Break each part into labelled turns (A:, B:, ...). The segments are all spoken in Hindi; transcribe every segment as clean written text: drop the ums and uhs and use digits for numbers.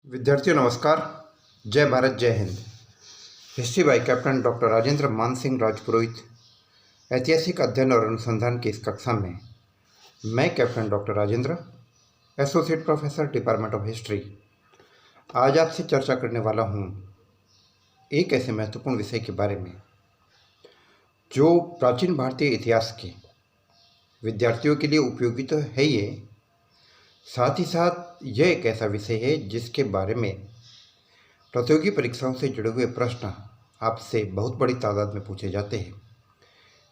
A: विद्यार्थियों नमस्कार। जय भारत जय Hind. History by captain doctor Rajendra मान सिंह राजपुरोहित। ऐतिहासिक अध्ययन और अनुसंधान की इस कक्षा में मैं captain doctor Rajendra, associate professor department of history, आज आपसे चर्चा करने वाला हूँ एक ऐसे महत्वपूर्ण विषय के बारे में जो प्राचीन भारतीय इतिहास के विद्यार्थियों के लिए उपयोगी तो है ही, साथ ही साथ यह एक ऐसा विषय है जिसके बारे में प्रतियोगी परीक्षाओं से जुड़े हुए प्रश्न आपसे बहुत बड़ी तादाद में पूछे जाते हैं।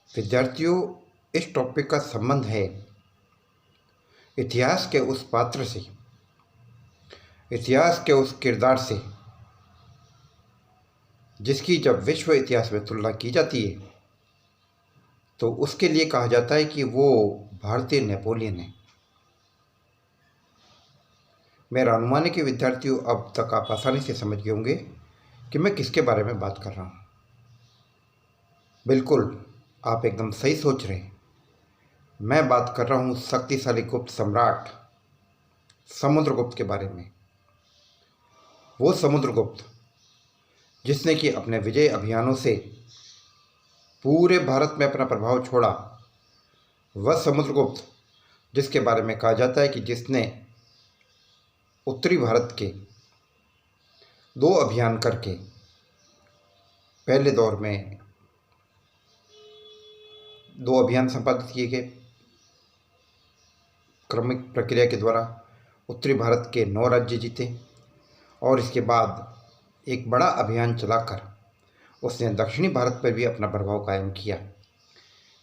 A: विद्यार्थियों, इस टॉपिक का संबंध है इतिहास के उस पात्र से, इतिहास के उस किरदार से जिसकी जब विश्व इतिहास में तुलना की जाती है तो उसके लिए कहा जाता है कि वो भारतीय नेपोलियन है। मेरा अनुमान है कि विद्यार्थियों अब तक आप आसानी से समझ गए होंगे कि मैं किसके बारे में बात कर रहा हूँ। बिल्कुल, आप एकदम सही सोच रहे हैं। मैं बात कर रहा हूँ शक्तिशाली गुप्त सम्राट समुद्रगुप्त के बारे में। वो समुद्रगुप्त जिसने कि अपने विजय अभियानों से पूरे भारत में अपना प्रभाव छोड़ा। वह समुद्रगुप्त जिसके बारे में कहा जाता है कि जिसने उत्तरी भारत के 2 अभियान करके पहले दौर में 2 अभियान संपादित किए गए क्रमिक प्रक्रिया के द्वारा उत्तरी भारत के 9 राज्य जीते और इसके बाद एक बड़ा अभियान चलाकर उसने दक्षिणी भारत पर भी अपना प्रभाव कायम किया।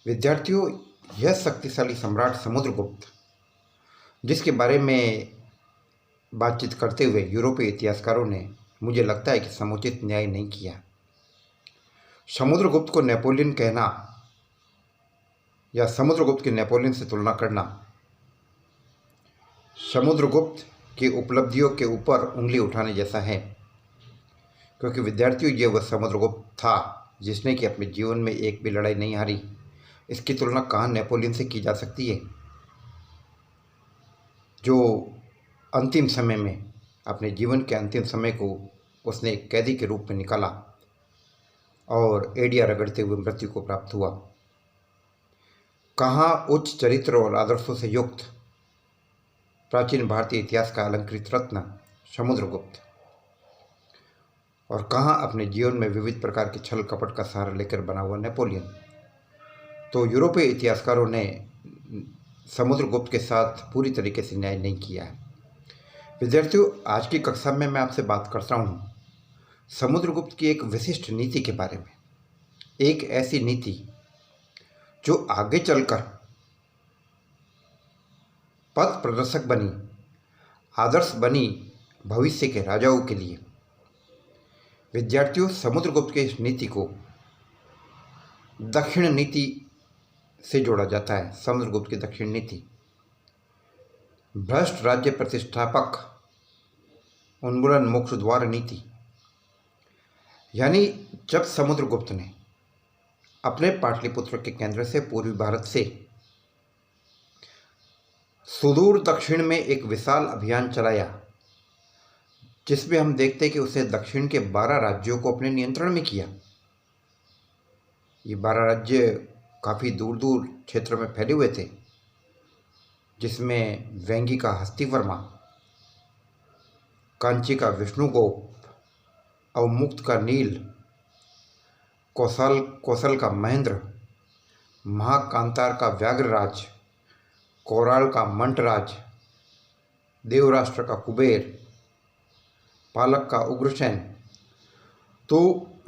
A: विद्यार्थियों, यह शक्तिशाली सम्राट समुद्रगुप्त जिसके बारे में बातचीत करते हुए यूरोपीय इतिहासकारों ने मुझे लगता है कि समुचित न्याय नहीं किया। समुद्रगुप्त को नेपोलियन कहना या समुद्रगुप्त की नेपोलियन से तुलना करना समुद्रगुप्त की उपलब्धियों के ऊपर उंगली उठाने जैसा है, क्योंकि विद्यार्थियों, ये वह समुद्रगुप्त था जिसने कि अपने जीवन में एक भी लड़ाई नहीं हारी। इसकी तुलना कहाँ नेपोलियन से की जा सकती है, जो अंतिम समय में अपने जीवन के अंतिम समय को उसने एक कैदी के रूप में निकाला और एड़ियाँ रगड़ते हुए मृत्यु को प्राप्त हुआ। कहाँ उच्च चरित्र और आदर्शों से युक्त प्राचीन भारतीय इतिहास का अलंकृत रत्न समुद्रगुप्त, और कहाँ अपने जीवन में विविध प्रकार के छल कपट का सहारा लेकर बना हुआ नेपोलियन। तो यूरोपीय इतिहासकारों ने समुद्रगुप्त के साथ पूरी तरीके से न्याय नहीं किया है। विद्यार्थियों, आज की कक्षा में मैं आपसे बात करता हूँ समुद्रगुप्त की एक विशिष्ट नीति के बारे में। एक ऐसी नीति जो आगे चलकर पथ प्रदर्शक बनी, आदर्श बनी भविष्य के राजाओं के लिए। विद्यार्थियों, समुद्रगुप्त की इस नीति को दक्षिण नीति से जोड़ा जाता है। समुद्रगुप्त की दक्षिण नीति भ्रष्ट राज्य प्रतिष्ठापक उन्मूलन मोक्ष द्वार नीति, यानी जब समुद्रगुप्त ने अपने पाटलिपुत्र के केंद्र से पूर्वी भारत से सुदूर दक्षिण में एक विशाल अभियान चलाया, जिसमें हम देखते हैं कि उसने दक्षिण के 12 राज्यों को अपने नियंत्रण में किया। ये 12 राज्य काफ़ी दूर दूर क्षेत्रों में फैले हुए थे, जिसमें वेंगी का हस्तिवर्मा, कांची का विष्णुगोप, अवमुक्त का नील, कौशल का महेंद्र, महाकांतार का व्याघ्रराज, कोराल का मंटराज, देवराष्ट्र का कुबेर, पालक का उग्रसेन। तो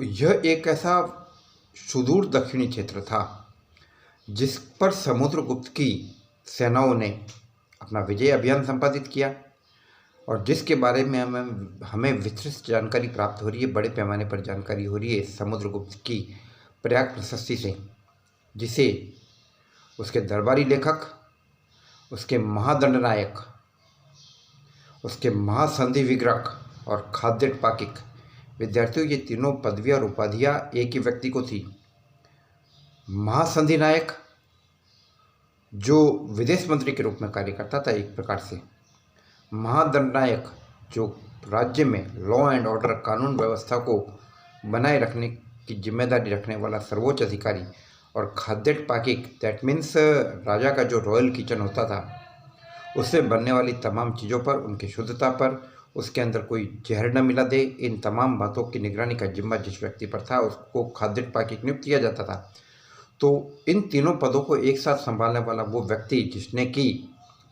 A: यह एक ऐसा सुदूर दक्षिणी क्षेत्र था जिस पर समुद्रगुप्त की सेनाओं ने अपना विजय अभियान संपादित किया और जिसके बारे में हमें विस्तृत जानकारी प्राप्त हो रही है, बड़े पैमाने पर जानकारी हो रही है समुद्रगुप्त की प्रयाग प्रशस्ति से, जिसे उसके दरबारी लेखक, उसके महादंडनायक, उसके महासंधि विग्रह और खाद्य पाकिक। विद्यार्थियों, ये तीनों पदवियाँ और उपाधियाँ एक ही व्यक्ति को थी। महासंधि नायक जो विदेश मंत्री के रूप में कार्य करता था एक प्रकार से, महादंडनायक जो राज्य में लॉ एंड ऑर्डर कानून व्यवस्था को बनाए रखने की जिम्मेदारी रखने वाला सर्वोच्च अधिकारी और खाद्य पाकिक दैट मीन्स राजा का जो रॉयल किचन होता था उससे बनने वाली तमाम चीज़ों पर, उनकी शुद्धता पर, उसके अंदर कोई जहर न मिला दे, इन तमाम बातों की निगरानी का जिम्मा जिस व्यक्ति पर था उसको खाद्य पाकिक नियुक्त किया जाता था। तो इन तीनों पदों को एक साथ संभालने वाला वो व्यक्ति जिसने कि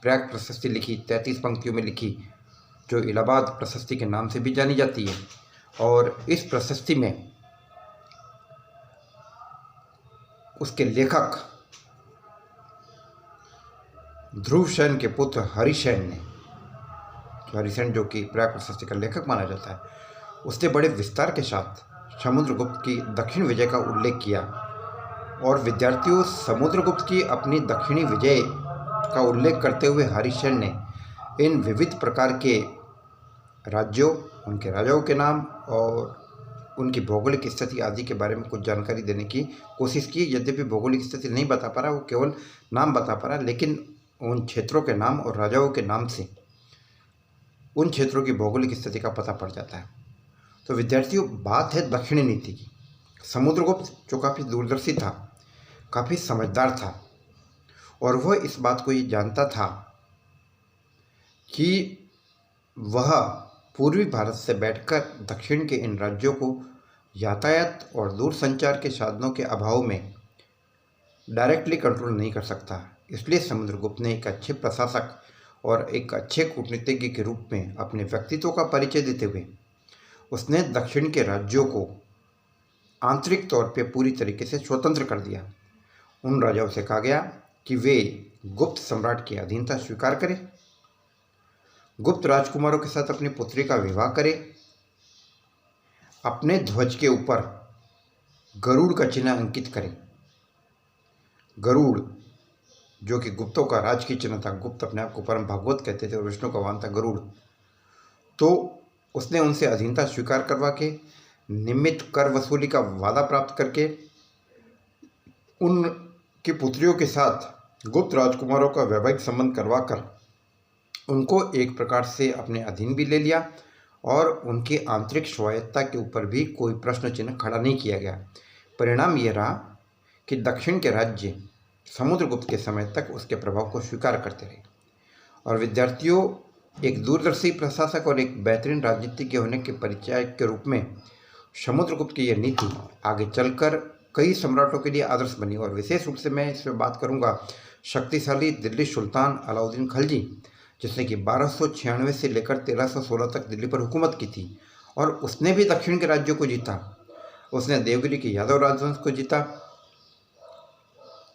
A: प्रयाग प्रशस्ति लिखी, 33 पंक्तियों में लिखी, जो इलाहाबाद प्रशस्ति के नाम से भी जानी जाती है। और इस प्रशस्ति में उसके लेखक ध्रुव सेन के पुत्र हरिसेन ने, हरिसेन जो कि प्रयाग प्रशस्ति का लेखक माना जाता है, उसने बड़े विस्तार के साथ समुद्रगुप्त की दक्षिण विजय का उल्लेख किया। और विद्यार्थियों, समुद्रगुप्त की अपनी दक्षिणी विजय का उल्लेख करते हुए हरिसेन ने इन विविध प्रकार के राज्यों, उनके राजाओं के नाम और उनकी भौगोलिक स्थिति आदि के बारे में कुछ जानकारी देने की कोशिश की। यद्यपि भौगोलिक स्थिति नहीं बता पा रहा, वो केवल नाम बता पा रहा, लेकिन उन क्षेत्रों के नाम और राजाओं के नाम से उन क्षेत्रों की भौगोलिक स्थिति का पता पड़ जाता है। तो विद्यार्थियों, बात है दक्षिणी नीति की। समुद्रगुप्त जो काफ़ी दूरदर्शी था, काफ़ी समझदार था, और वह इस बात को ये जानता था कि वह पूर्वी भारत से बैठकर दक्षिण के इन राज्यों को यातायात और दूरसंचार के साधनों के अभाव में डायरेक्टली कंट्रोल नहीं कर सकता। इसलिए समुद्रगुप्त ने एक अच्छे प्रशासक और एक अच्छे कूटनीतिज्ञ के रूप में अपने व्यक्तित्व का परिचय देते हुए उसने दक्षिण के राज्यों को आंतरिक तौर पे पूरी तरीके से स्वतंत्र कर दिया। उन राजाओं से कहा गया कि वे गुप्त सम्राट की अधीनता स्वीकार करें, गुप्त राजकुमारों के साथ अपनी पुत्री का विवाह करें, अपने ध्वज के ऊपर गरुड़ का चिन्ह अंकित करें। गरुड़ जो कि गुप्तों का राजकीय चिन्ह था, गुप्त अपने आप को परम भागवत कहते थे और विष्णु का वाहन था गरुड़। तो उसने उनसे अधीनता स्वीकार करवा के नियमित कर वसूली का वादा प्राप्त करके उनकी पुत्रियों के साथ गुप्त राजकुमारों का वैवाहिक संबंध करवाकर उनको एक प्रकार से अपने अधीन भी ले लिया और उनकी आंतरिक स्वायत्तता के ऊपर भी कोई प्रश्न चिन्ह खड़ा नहीं किया गया। परिणाम ये रहा कि दक्षिण के राज्य समुद्रगुप्त के समय तक उसके प्रभाव को स्वीकार करते रहे। और विद्यार्थियों, एक दूरदर्शी प्रशासक और एक बेहतरीन राजनीतिज्ञ होने के परिचय के रूप में समुद्रगुप्त की यह नीति आगे चलकर कई सम्राटों के लिए आदर्श बनी। और विशेष रूप से मैं इसमें बात करूंगा शक्तिशाली दिल्ली सुल्तान अलाउद्दीन खिलजी, जिसने कि 1296 से लेकर 1316 तक दिल्ली पर हुकूमत की थी। और उसने भी दक्षिण के राज्यों को जीता। उसने देवगिरी के यादव राजवंश को जीता,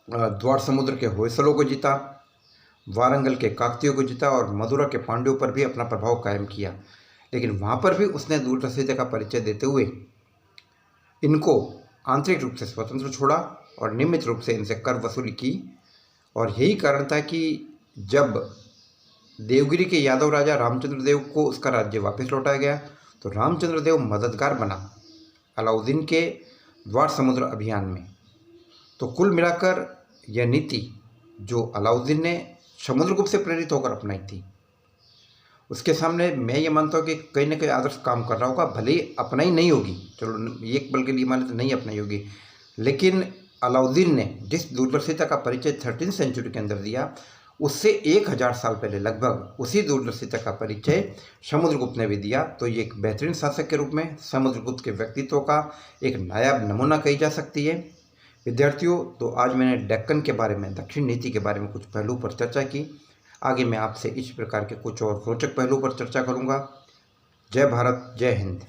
A: द्वार समुद्र के होयसलों को जीता, वारंगल के काकतियों को जीता और मदुरा के पांड्यों पर भी अपना प्रभाव कायम किया। लेकिन वहाँ पर भी उसने दूरदर्शिता का परिचय देते हुए इनको आंतरिक रूप से स्वतंत्र छोड़ा और नियमित रूप से इनसे कर वसूली की। और यही कारण था कि जब देवगिरी के यादव राजा रामचंद्र देव को उसका राज्य वापस लौटाया गया तो रामचंद्र देव मददगार बना अलाउद्दीन के द्वार समुद्र अभियान में। तो कुल मिलाकर यह नीति जो अलाउद्दीन ने समुद्रगुप्त से प्रेरित होकर अपनाई थी, उसके सामने मैं ये मानता हूँ कि कहीं ना कहीं आदर्श काम कर रहा होगा। भले ही अपनाई नहीं होगी, चलो एक पल के लिए माने तो नहीं अपनाई होगी, लेकिन अलाउद्दीन ने जिस दूरदर्शिता का परिचय 13वीं सेंचुरी के अंदर दिया, उससे 1000 साल पहले लगभग उसी दूरदर्शिता का परिचय समुद्रगुप्त ने भी दिया। तो ये एक बेहतरीन शासक के रूप में समुद्रगुप्त के व्यक्तित्व का एक नायाब नमूना कही जा सकती है। विद्यार्थियों, तो आज मैंने डेक्कन के बारे में, दक्षिण नीति के बारे में कुछ पहलू पर चर्चा की। आगे मैं आपसे इस प्रकार के कुछ और रोचक पहलू पर चर्चा करूँगा। जय भारत, जय हिंद।